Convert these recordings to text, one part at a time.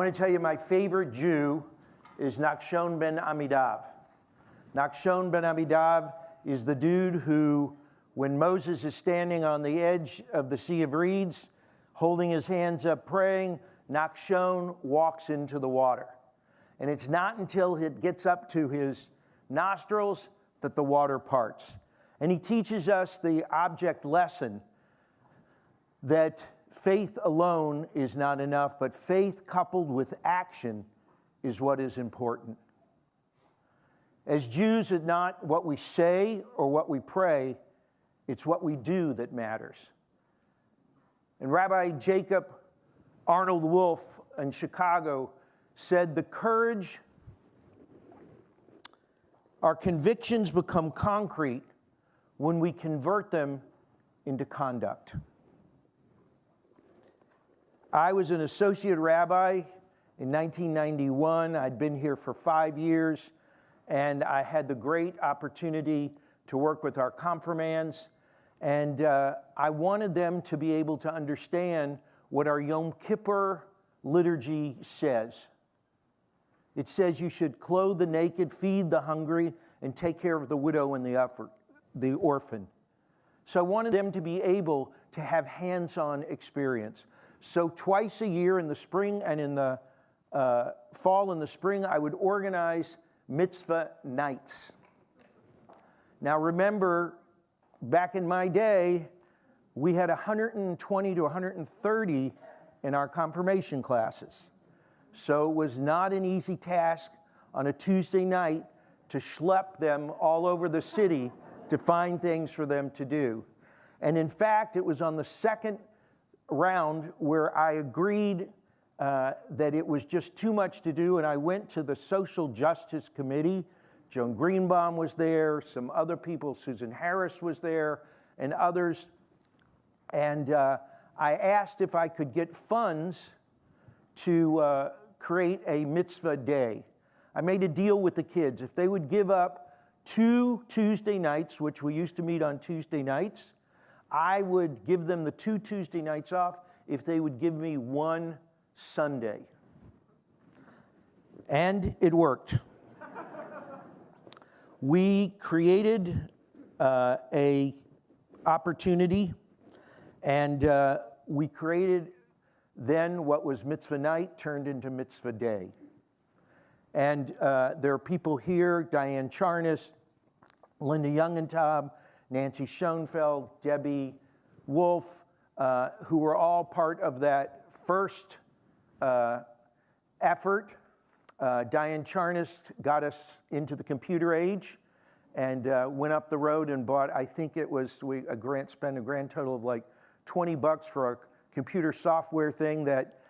want to tell you my favorite Jew is Nachshon ben Amidav. Nachshon ben Amidav is the dude who, when Moses is standing on the edge of the Sea of Reeds, holding his hands up praying, Nachshon walks into the water. And it's not until it gets up to his nostrils that the water parts. And he teaches us the object lesson that faith alone is not enough, but faith coupled with action is what is important. As Jews, it's not what we say or what we pray, it's what we do that matters. And Rabbi Jacob Arnold Wolf in Chicago said, the courage, our convictions become concrete when we convert them into conduct. I was an associate rabbi in 1991. I'd been here for 5 years, and I had the great opportunity to work with our confirmands, and I wanted them to be able to understand what our Yom Kippur liturgy says. It says you should clothe the naked, feed the hungry, and take care of the widow and the orphan. So I wanted them to be able to have hands-on experience. So twice a year in the spring and in the fall and the spring, I would organize mitzvah nights. Now remember, back in my day, we had 120 to 130 in our confirmation classes. So it was not an easy task on a Tuesday night to schlep them all over the city to find things for them to do. And in fact, it was on the second round where I agreed that it was just too much to do, and I went to the Social Justice Committee. Joan Greenbaum was there, some other people, Susan Harris was there, and others. And I asked if I could get funds to create a mitzvah day. I made a deal with the kids. If they would give up 2 Tuesday nights, which we used to meet on Tuesday nights, I would give them the 2 Tuesday nights off if they would give me 1 Sunday. And it worked. We created a opportunity, and we created then what was mitzvah night turned into mitzvah day. And there are people here, Diane Charnas, Linda Youngentab, Nancy Schoenfeld, Debbie Wolf, who were all part of that first effort. Diane Charnas got us into the computer age and went up the road and bought, I think it was, spent a grand total of like $20 for a computer software thing that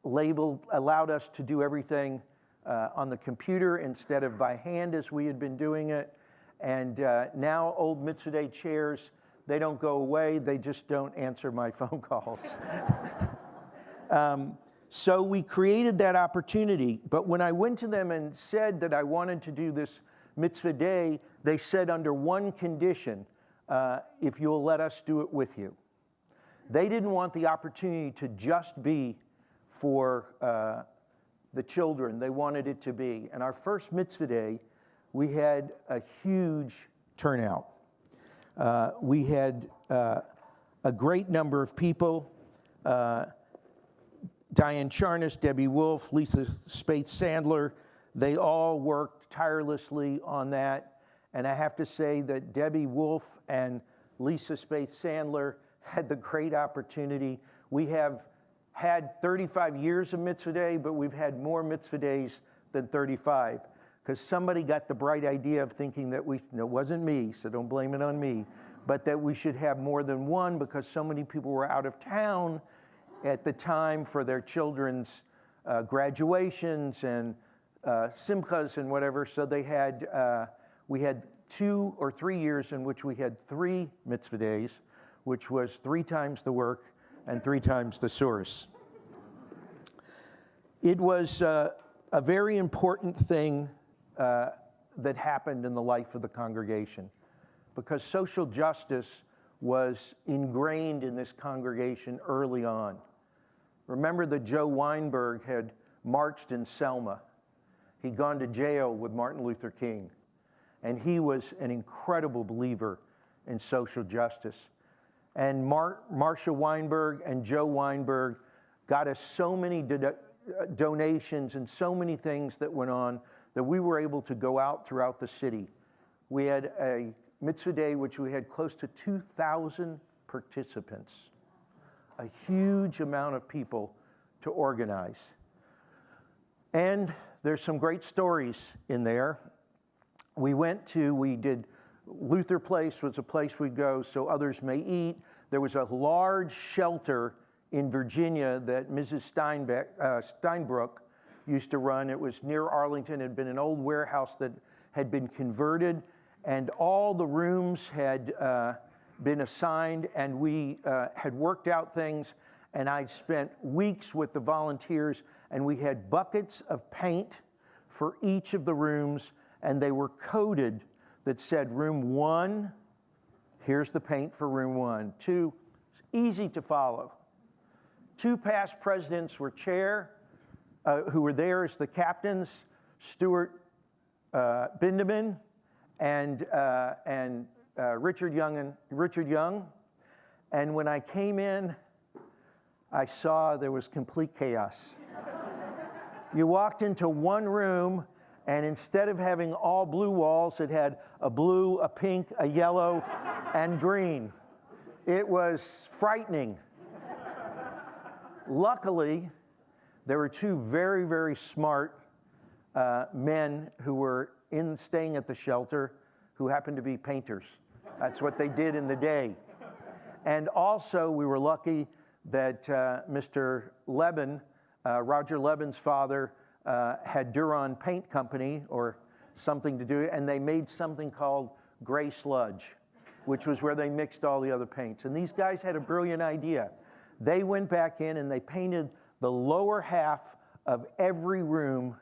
allowed us to do everything on the computer instead of by hand as we had been doing it. And now old Mitzvah Day chairs, they don't go away, they just don't answer my phone calls. So we created that opportunity, but when I went to them and said that I wanted to do this Mitzvah Day, they said under one condition, if you'll let us do it with you. They didn't want the opportunity to just be for the children. They wanted it to be. And our first Mitzvah Day, we had a huge turnout. We had a great number of people. Diane Charnas, Debbie Wolf, Lisa Spates-Sandler, they all worked tirelessly on that. And I have to say that Debbie Wolf and Lisa Spates-Sandler had the great opportunity. We have had 35 years of Mitzvah Day, but we've had more Mitzvah Days than 35. Because somebody got the bright idea of thinking that it wasn't me, so don't blame it on me, but that we should have more than one because so many people were out of town at the time for their children's graduations and simchas and whatever. So they had, we had 2 or 3 years in which we had 3 mitzvah days, which was 3 times the work and 3 times the source. It was a very important thing that happened in the life of the congregation because social justice was ingrained in this congregation early on. Remember that Joe Weinberg had marched in Selma. He'd gone to jail with Martin Luther King. And he was an incredible believer in social justice. And Marcia Weinberg and Joe Weinberg got us so many donations and so many things that went on that we were able to go out throughout the city. We had a Mitzvah Day, which we had close to 2,000 participants, a huge amount of people to organize. And there's some great stories in there. We did Luther Place was a place we'd go so others may eat. There was a large shelter in Virginia that Mrs. Steinbrook used to run. It was near Arlington. It had been an old warehouse that had been converted, and all the rooms had been assigned, and we had worked out things, and I spent weeks with the volunteers, and we had buckets of paint for each of the rooms, and they were coded that said room 1, here's the paint for room 1. 2, easy to follow. 2 past presidents were who were there as the captains, Stuart Bindeman and Richard Young. And when I came in, I saw there was complete chaos. You walked into one room, and instead of having all blue walls, it had a blue, a pink, a yellow, and green. It was frightening. Luckily, there were 2 very, very smart men who were staying at the shelter who happened to be painters. That's what they did in the day. And also, we were lucky that Mr. Leben, Roger Leben's father, had Duron Paint Company or something to do, and they made something called gray sludge, which was where they mixed all the other paints. And these guys had a brilliant idea. They went back in and they painted the lower half of every room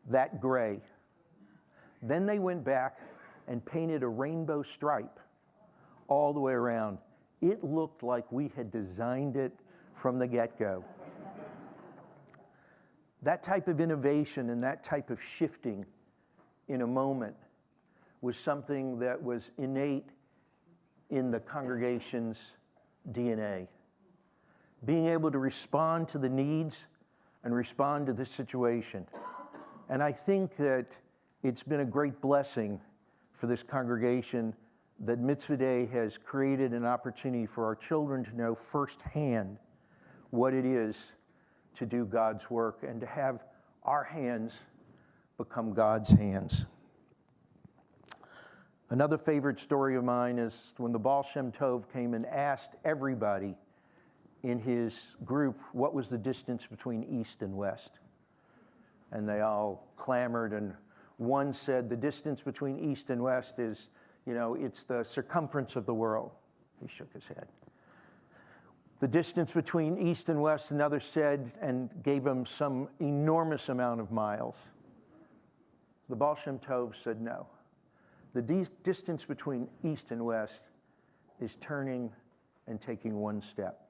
that gray. Then they went back and painted a rainbow stripe all the way around. It looked like we had designed it from the get-go. That type of innovation and that type of shifting in a moment was something that was innate in the congregation's DNA. Being able to respond to the needs and respond to this situation. And I think that it's been a great blessing for this congregation that Mitzvah Day has created an opportunity for our children to know firsthand what it is to do God's work and to have our hands become God's hands. Another favorite story of mine is when the Baal Shem Tov came and asked everybody in his group what was the distance between east and west. And they all clamored, and one said the distance between east and west is, it's the circumference of the world. He shook his head. The distance between east and west, another said, and gave him some enormous amount of miles. The Baal Shem Tov said no. The distance between east and west is turning and taking one step.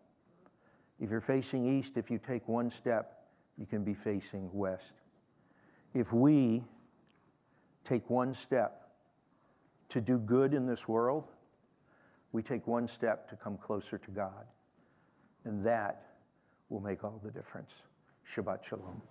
If you're facing east, if you take one step, you can be facing west. If we take one step to do good in this world, we take one step to come closer to God. And that will make all the difference. Shabbat Shalom.